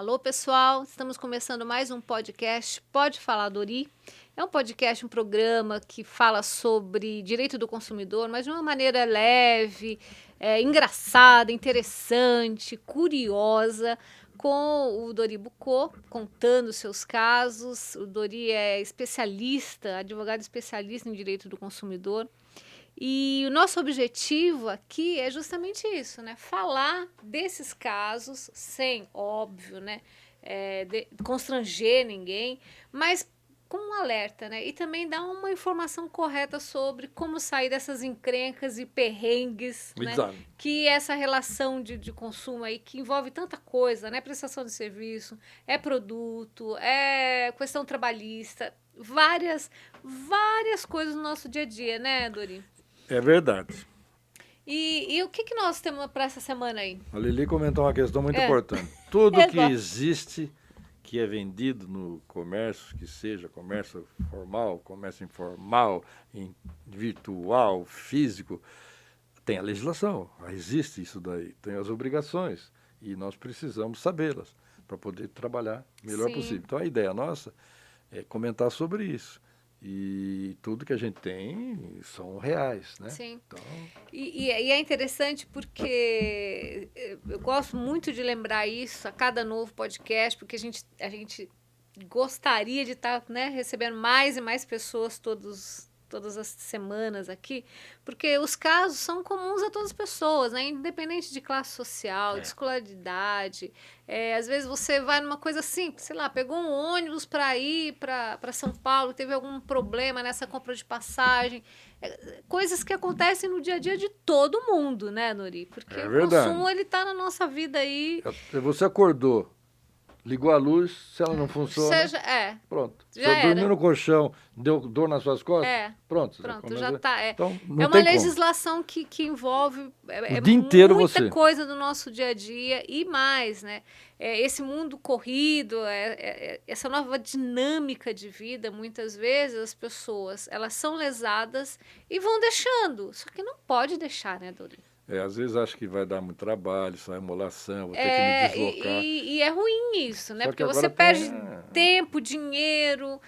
Alô, pessoal, estamos começando mais um podcast Pode Falar Dori. É um podcast, um programa que fala sobre direito do consumidor, mas de uma maneira leve, engraçada, interessante, curiosa, com o Dori Bucô, contando seus casos. O Dori é especialista, advogado especialista em direito do consumidor. E o nosso objetivo aqui é justamente isso, né? Falar desses casos sem, óbvio, né? Constranger ninguém, mas com um alerta, né? E também dar uma informação correta sobre como sair dessas encrencas e perrengues, né? Que essa relação de consumo aí, que envolve tanta coisa, né? Prestação de serviço, é produto, é questão trabalhista, várias coisas no nosso dia a dia, né, Dori? É verdade. E o que nós temos para essa semana aí? A Lili comentou uma questão muito importante. Tudo que Exato. existe, que é vendido no comércio, que seja comércio formal, comércio informal, virtual, físico, tem a legislação. Existe isso daí, tem as obrigações. E nós precisamos sabê-las para poder trabalhar o melhor possível. Então a ideia nossa é comentar sobre isso. E tudo que a gente tem são reais, né? Sim. Então... E é interessante porque eu gosto muito de lembrar isso a cada novo podcast, porque a gente gostaria de estar, né, recebendo mais e mais pessoas todas as semanas aqui, porque os casos são comuns a todas as pessoas, né? Independente de classe social, de escolaridade. Às vezes você vai numa coisa simples, sei lá, pegou um ônibus para ir para São Paulo, teve algum problema nessa compra de passagem. Coisas que acontecem no dia a dia de todo mundo, né, Nori? Porque o consumo, ele tá na nossa vida aí. Você acordou, ligou a luz, se ela não funciona, pronto. Você dormiu no colchão, deu dor nas suas costas, pronto. Já tá. Então, não é uma legislação que envolve o dia inteiro muita coisa do nosso dia a dia e mais, né? Esse mundo corrido, essa nova dinâmica de vida, muitas vezes as pessoas, elas são lesadas e vão deixando. Só que não pode deixar, né, Dori? Às vezes acho que vai dar muito trabalho, sai emolação, vou ter que me deslocar. E é ruim isso, né? Porque você perde tempo, dinheiro,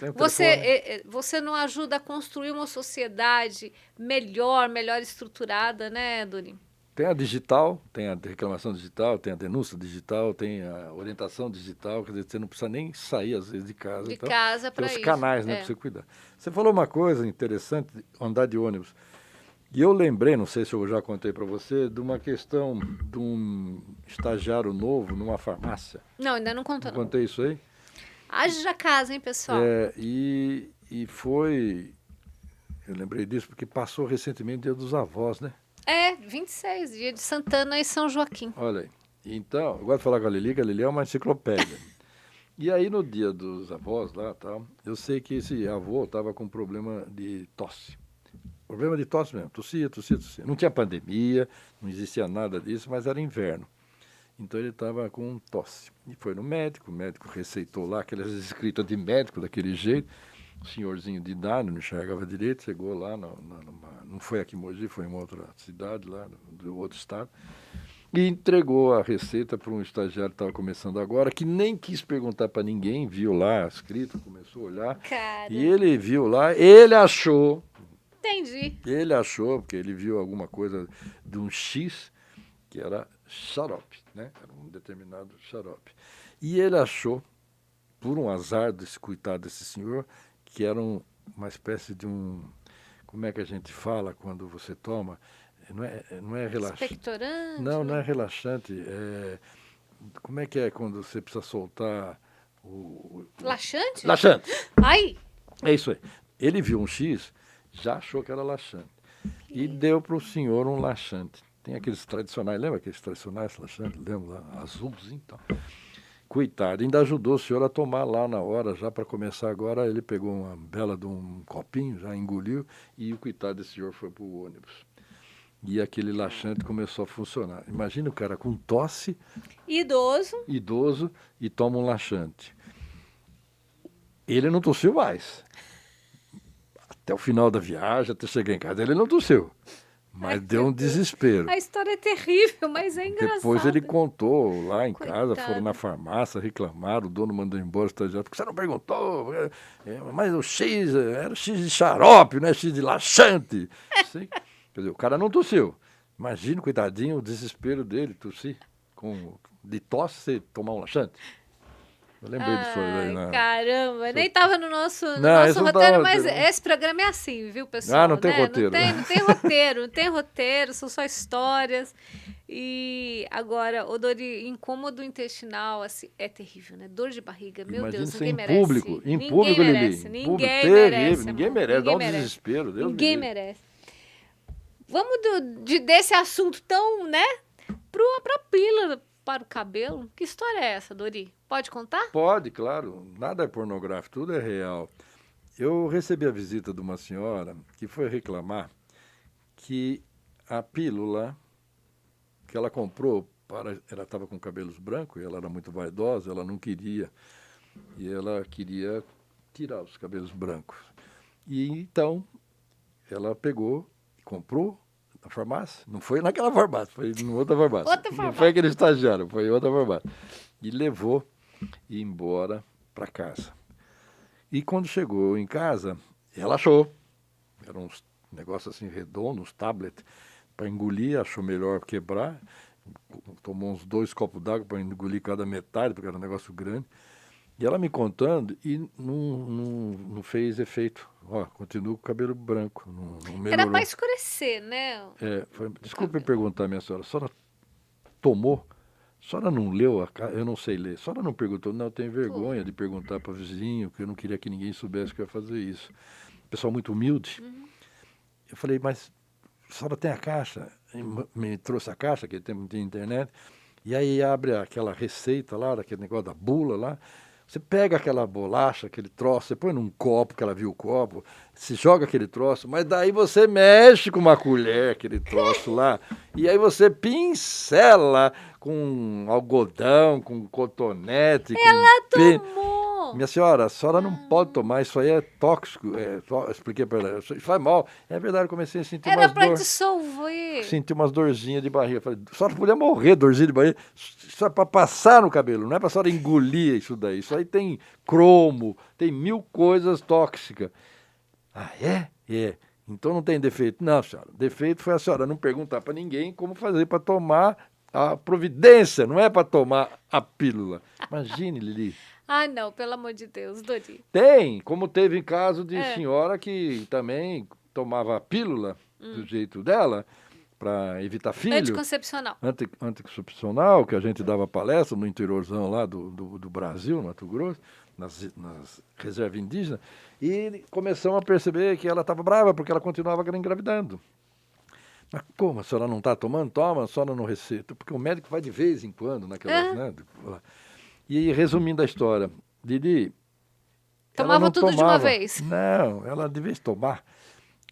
você não ajuda a construir uma sociedade melhor estruturada, né, Dori? Tem a digital, tem a reclamação digital, tem a denúncia digital, tem a orientação digital, quer dizer, você não precisa nem sair, às vezes, de casa. Então, casa para isso. Tem os canais, né, para você cuidar. Você falou uma coisa interessante, andar de ônibus. E eu lembrei, não sei se eu já contei para você, de uma questão de um estagiário novo numa farmácia. Não, ainda não contou. Não contei isso aí? Haja casa, hein, pessoal? E foi... Eu lembrei disso porque passou recentemente o Dia dos Avós, né? 26, dia de Santana e São Joaquim. Olha aí. Então, eu gosto de falar com a Lili, que a Lili é uma enciclopédia. E aí, no Dia dos Avós, lá, tal, eu sei que esse avô estava com problema de tosse. Problema de tosse mesmo, tossia. Não tinha pandemia, não existia nada disso, mas era inverno. Então ele estava com tosse. E foi no médico, o médico receitou lá aquelas escritas de médico, daquele jeito. O senhorzinho de idade, não enxergava direito, chegou lá, não foi aqui em Mogi, foi em uma outra cidade, lá do outro estado, e entregou a receita para um estagiário que estava começando agora, que nem quis perguntar para ninguém, viu lá escrito, começou a olhar, e ele viu lá, ele achou... Entendi. Ele achou, porque ele viu alguma coisa de um X, que era xarope, né? Era um determinado xarope. E ele achou, por um azar desse coitado desse senhor, que era uma espécie de um... Como é que a gente fala quando você toma? Não é relaxante. Expectorante? Não é relaxante. Como é que é quando você precisa soltar o... Laxante? Laxante. Ai! É isso aí. Ele viu um X... já achou que era laxante. E deu para o senhor um laxante. Tem aqueles tradicionais, lembra aqueles tradicionais laxantes? Lembra lá, azulzinho e tal. Coitado, ainda ajudou o senhor a tomar lá na hora, já para começar agora, ele pegou uma bela de um copinho, já engoliu, e o coitado desse senhor foi para o ônibus. E aquele laxante começou a funcionar. Imagina o cara com tosse... Idoso, e toma um laxante. Ele não tossiu mais. Até o final da viagem, até chegar em casa, ele não tossiu. Mas deu um desespero. A história é terrível, mas é engraçado. Depois ele contou lá em casa, Coitado. foram na farmácia, reclamaram, o dono mandou embora o estagiário, porque você não perguntou, mas o X era X de xarope, não é X de laxante. Assim, quer dizer, o cara não tossiu. Imagina, coitadinho, o desespero dele, tossir, de tosse, você tomar um laxante. Eu lembrei disso aí. Ai, caramba, nem estava no nosso esse não roteiro, tava, mas não. esse programa é assim, viu, pessoal? Não tem né? roteiro. Não tem roteiro, são só histórias. E agora, o incômodo intestinal, assim, é terrível, né? Dor de barriga, meu Imagina Deus, ser ninguém em merece. público, Ninguém Lili. merece, Em público, ninguém terrível, merece, ninguém amor, merece, dá um merece. desespero, Deus Ninguém me livre. merece. Vamos desse assunto tão, né? Pra pílula para o cabelo. Que história é essa, Dori? Pode contar? Pode, claro. Nada é pornográfico, tudo é real. Eu recebi a visita de uma senhora que foi reclamar que a pílula que ela comprou, ela estava com cabelos brancos, e ela era muito vaidosa, ela não queria, e ela queria tirar os cabelos brancos. E então ela pegou, comprou na farmácia, não foi naquela farmácia, foi em outra farmácia. Outra Não farmácia. foi aquele estagiário, foi em outra farmácia. E levou embora para casa. E quando chegou em casa, ela achou, eram uns negócios assim redondos, uns tablets, para engolir, achou melhor quebrar, tomou uns 2 copos d'água para engolir cada metade, porque era um negócio grande. E ela me contando e não fez efeito. Ó, continua com o cabelo branco, não melhorou. Era para escurecer, né? Desculpe perguntar, minha senhora, a senhora tomou? A senhora não leu? Eu não sei ler. A senhora não perguntou? Não, eu tenho vergonha de perguntar para o vizinho, que eu não queria que ninguém soubesse que eu ia fazer isso. Pessoal muito humilde. Eu falei, mas a senhora tem a caixa? Me trouxe a caixa, que tem internet. E aí abre aquela receita lá, daquele negócio da bula lá. Você pega aquela bolacha, aquele troço, você põe num copo, que ela viu o copo, se joga aquele troço, mas daí você mexe com uma colher, aquele troço lá, e aí você pincela com algodão, com cotonete, Ela com tomou! Minha senhora, a senhora não pode tomar, isso aí é tóxico. Expliquei para ela, isso faz mal. É verdade, eu comecei a sentir Era umas para dores. dissolver. Senti umas dorzinhas de barriga. Falei, a senhora podia morrer, dorzinha de barriga. Isso é para passar no cabelo, não é para a senhora engolir isso daí. Isso aí tem cromo, tem 1000 coisas tóxicas. Ah, é? É. Então não tem defeito. Não, senhora. Defeito foi a senhora não perguntar para ninguém como fazer para tomar a providência, não é para tomar a pílula. Imagine, Lili. Ah, não, pelo amor de Deus, Dori. Tem, como teve caso de senhora que também tomava a pílula do jeito dela, para evitar filho. Anticoncepcional. Anticoncepcional, que a gente dava palestra no interiorzão lá do Brasil, no Mato Grosso, nas reservas indígenas, e começamos a perceber que ela estava brava porque ela continuava engravidando. Mas como? A senhora não está tomando? Toma, a senhora não receita. Porque o médico vai de vez em quando naquelas, né? E resumindo a história, Didi... Tomava tudo de uma vez? Não, ela de vez de tomar,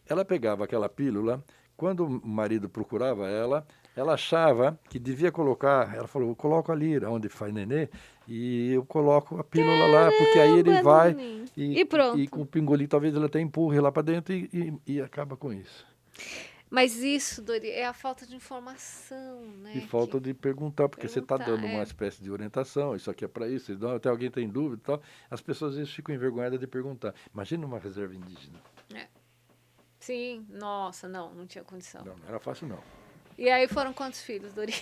ela pegava aquela pílula, quando o marido procurava ela achava que devia colocar, ela falou, eu coloco ali onde faz nenê, e eu coloco a pílula lá, porque aí ele vai e pronto. E com o pingolim talvez ele até empurre lá para dentro e acaba com isso. Mas isso, Dori, é a falta de informação, né? E falta de perguntar, porque você está dando uma espécie de orientação, isso aqui é para isso, até alguém tem dúvida e tal. As pessoas às vezes ficam envergonhadas de perguntar. Imagina uma reserva indígena. Sim, nossa, não tinha condição. Não era fácil não. E aí foram quantos filhos, Dori?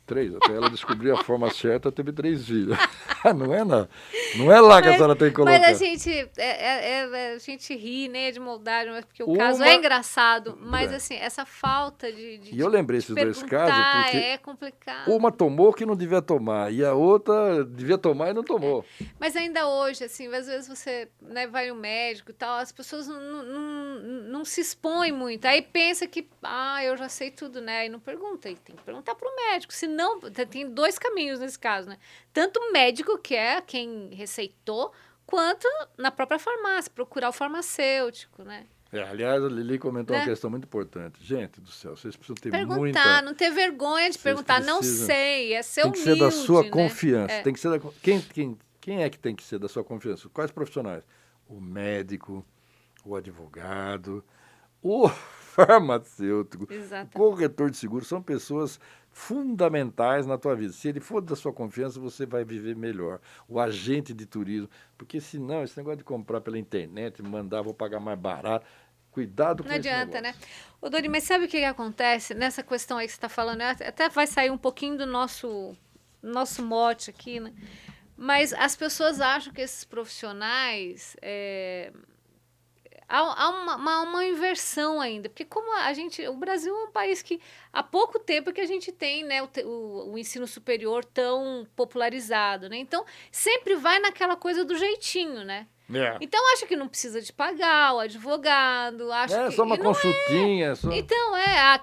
3, até ela descobrir a forma certa, teve 3 filhos. não é lá que a senhora tem que colocar. Mas a gente ri, né, de moldagem, porque o caso é engraçado, mas assim, essa falta de E eu lembrei esses 2 casos, porque é complicado. Uma tomou que não devia tomar, e a outra devia tomar e não tomou. Mas ainda hoje, assim, às vezes você vai no médico e tal, as pessoas não se expõem muito, aí pensa que, eu já sei tudo, né, aí não pergunta, e tem que perguntar pro médico. Se não, tem 2 caminhos nesse caso, né? Tanto o médico, que é quem receitou, quanto na própria farmácia, procurar o farmacêutico, né? Aliás, a Lili comentou uma questão muito importante. Gente do céu, vocês precisam ter perguntar, não ter vergonha de perguntar, não sei, é ser humilde. Tem que ser da sua né? confiança. Tem que ser quem é que tem que ser da sua confiança? Quais profissionais? O médico, o advogado, o farmacêutico, Exatamente. corretor de seguro, são pessoas fundamentais na tua vida. Se ele for da sua confiança, você vai viver melhor. O agente de turismo, porque senão esse negócio de comprar pela internet, mandar, vou pagar mais barato, cuidado com Não esse adianta, negócio. né? Ô, Dori, mas sabe o que acontece nessa questão aí que você está falando? Até vai sair um pouquinho do nosso mote aqui, né? Mas as pessoas acham que esses profissionais... há uma inversão ainda, porque como o Brasil é um país que há pouco tempo que a gente tem, né, o ensino superior tão popularizado, né? Então, sempre vai naquela coisa do jeitinho, né? Então, acha que não precisa de pagar o advogado, acha que... Só uma consultinha. Só... Então,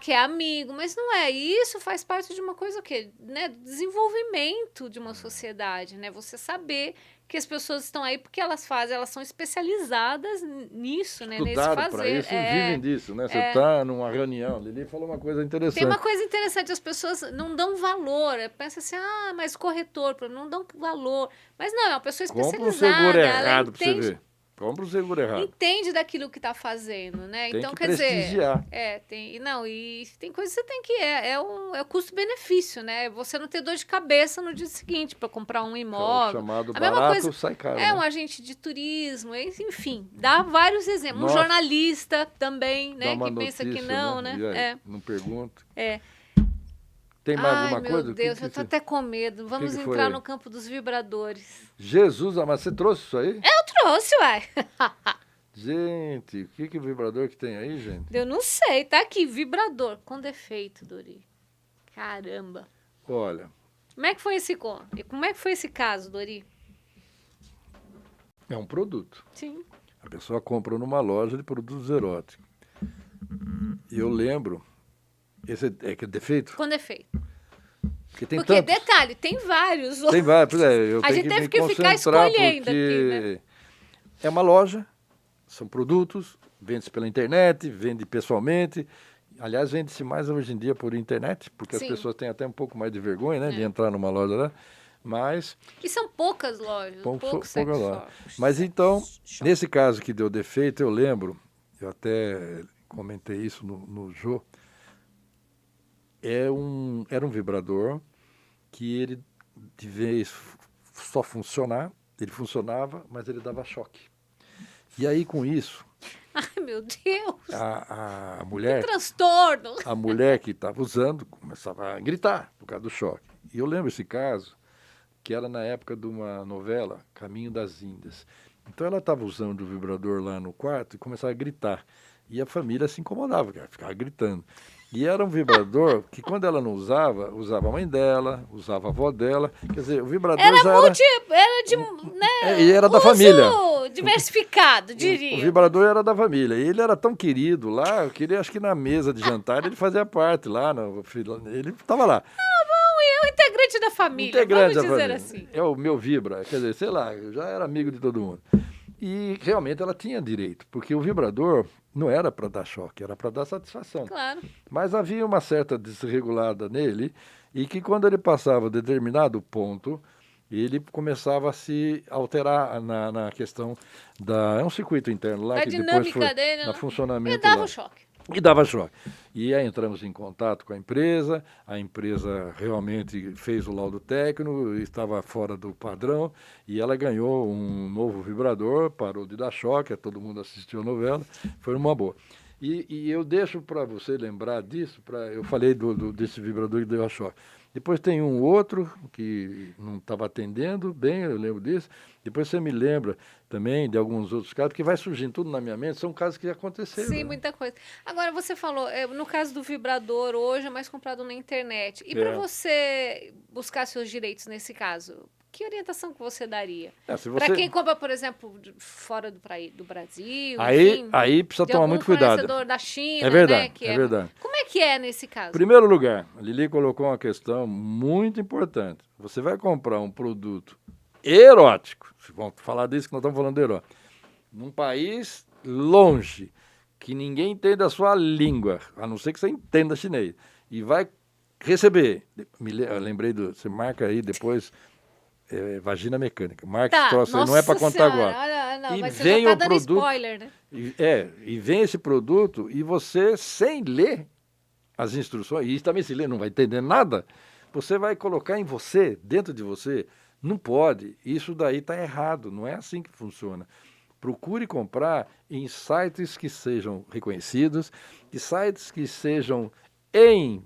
que é amigo, mas não é. E isso faz parte de uma coisa, o quê? Né? Desenvolvimento de uma sociedade, né? Você saber que as pessoas estão aí porque elas são especializadas nisso, né? Nesse Estudaram para fazer. isso, vivem disso, né? Você está numa reunião, Lili falou uma coisa interessante. Tem uma coisa interessante, as pessoas não dão valor. Pensa assim, mas corretor, não dão valor. Mas não, é uma pessoa especializada. Compra um seguro errado para você ver. Compra um seguro errado. Entende daquilo que está fazendo, né? Tem então, que quer prestigiar. E tem coisas que você tem que... É o custo-benefício, né? Você não ter dor de cabeça no dia seguinte para comprar um imóvel. O chamado a mesma barato coisa, sai caro. um agente de turismo, enfim, dá vários exemplos. Nossa. Um jornalista também, né? Que notícia, pensa que não, né? E aí, não pergunta. Tem mais alguma coisa? Meu Deus, eu tô até com medo. Vamos entrar no campo dos vibradores. Jesus, mas você trouxe isso aí? Eu trouxe, uai. Gente, o que vibrador que tem aí, gente? Eu não sei, tá aqui, vibrador, com defeito, Dori. Caramba. Olha. Como é que foi esse caso, Dori? É um produto. Sim. A pessoa compra numa loja de produtos eróticos. E eu lembro, esse é que é defeito? Com defeito. Porque tem porque tantos. Detalhe, tem vários. Tem vários, eu a gente teve que ficar escolhendo aqui, né? É uma loja, são produtos, vende-se pela internet, vende pessoalmente. Aliás, vende-se mais hoje em dia por internet, porque Sim. as pessoas têm até um pouco mais de vergonha, né, de entrar numa loja lá. Mas... E são poucas lojas, poucos sex shops. Mas então, nesse caso que deu defeito, eu lembro, eu até comentei isso no Jô, era um vibrador que ele, de vez só funcionar, ele funcionava, mas ele dava choque. E aí, com isso... Ai, meu Deus! A mulher... Que transtorno! A mulher que estava usando começava a gritar por causa do choque. E eu lembro esse caso, que era na época de uma novela, Caminho das Índias. Então ela estava usando o vibrador lá no quarto e começava a gritar. E a família se incomodava, ficava gritando. E era um vibrador que, quando ela não usava a mãe dela, usava a avó dela. Quer dizer, o vibrador era já era de, né, e era da família. Diversificado, diria. O vibrador era da família. E ele era tão querido lá, eu queria, acho que na mesa de jantar ele fazia parte lá. Ele estava lá. É um integrante da família, vamos dizer assim. É o meu vibra, quer dizer, sei lá, eu já era amigo de todo mundo. E realmente ela tinha direito, porque o vibrador não era para dar choque, era para dar satisfação. Claro. Mas havia uma certa desregulada nele, e que quando ele passava determinado ponto, ele começava a se alterar na questão da... É um circuito interno lá, a que depois foi dele, no funcionamento e dava lá. o choque. E dava choque. E aí entramos em contato com a empresa realmente fez o laudo técnico, estava fora do padrão, e ela ganhou um novo vibrador, parou de dar choque, todo mundo assistiu a novela, foi uma boa. E eu deixo para você lembrar disso, eu falei desse vibrador que deu choque. Depois tem um outro que não estava atendendo bem, eu lembro disso. Depois você me lembra também de alguns outros casos, porque vai surgindo tudo na minha mente, são casos que aconteceram. Sim, muita coisa. Agora, você falou, no caso do vibrador, hoje é mais comprado na internet. E para você buscar seus direitos nesse caso, que orientação que você daria? Para quem compra, por exemplo, fora do Brasil, aí precisa tomar muito cuidado. Da China, é verdade, né? É verdade. Como é que é nesse caso? Primeiro lugar, a Lili colocou uma questão muito importante. Você vai comprar um produto erótico, vamos falar disso que nós estamos falando de erótico, num país longe, que ninguém entende a sua língua, a não ser que você entenda chinês, e vai receber, eu lembrei você marca aí depois... vagina mecânica. Marca esse troço aí, não é para contar agora. não, e mas você vem já o tá dando produto, spoiler, né? e vem esse produto e você, sem ler as instruções, e também se ler não vai entender nada, você vai colocar em você, dentro de você, não pode, isso daí está errado, não é assim que funciona. Procure comprar em sites que sejam reconhecidos, e sites que sejam em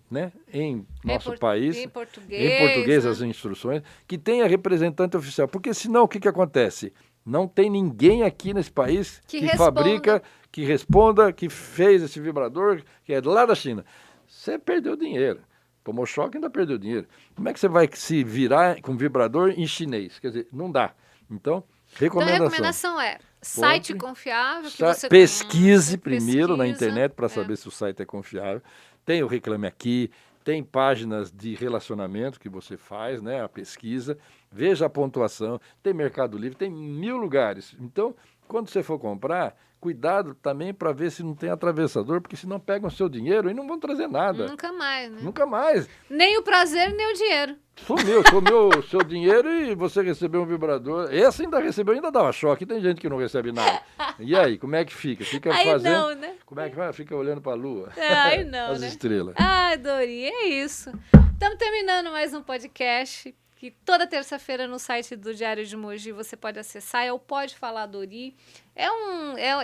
nosso país, em português né? as instruções, que tenha representante oficial. Porque senão o que acontece? Não tem ninguém aqui nesse país que fabrica, que responda, que fez esse vibrador, que é lá da China. Você perdeu dinheiro. Tomou choque e ainda perdeu dinheiro. Como é que você vai se virar com vibrador em chinês? Quer dizer, não dá. Então, Então, a recomendação. recomendação é site confiável que você pesquise primeiro na pesquisa, internet para saber se o site é confiável. Tem o Reclame Aqui, tem páginas de relacionamento que você faz, né, a pesquisa, veja a pontuação, tem Mercado Livre, tem 1000 lugares. Então, quando você for comprar, cuidado também para ver se não tem atravessador, porque senão pegam o seu dinheiro e não vão trazer nada. Nunca mais, né? Nunca mais. Nem o prazer, nem o dinheiro. Sumiu o seu dinheiro e você recebeu um vibrador. Esse ainda recebeu, ainda dava choque. Tem gente que não recebe nada. E aí, como é que fica? Fica aí fazendo. Não, né? Como é que vai? Fica olhando para a lua. Aí não, As né? estrelas. Ai, Dori, é isso. Estamos terminando mais um podcast que toda terça-feira no site do Diário de Mogi você pode acessar, é o Pode Falar Dori.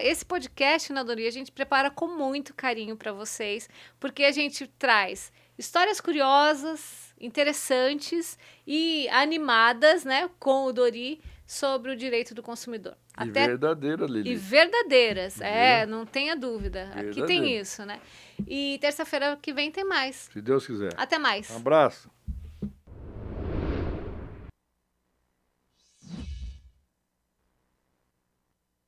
Esse podcast, né, Dori, a gente prepara com muito carinho para vocês, porque a gente traz histórias curiosas, interessantes e animadas, né, com o Dori sobre o direito do consumidor. E verdadeira, Lili. E verdadeiras, não tenha dúvida. Aqui tem isso, né? E terça-feira que vem tem mais. Se Deus quiser. Até mais. Um abraço.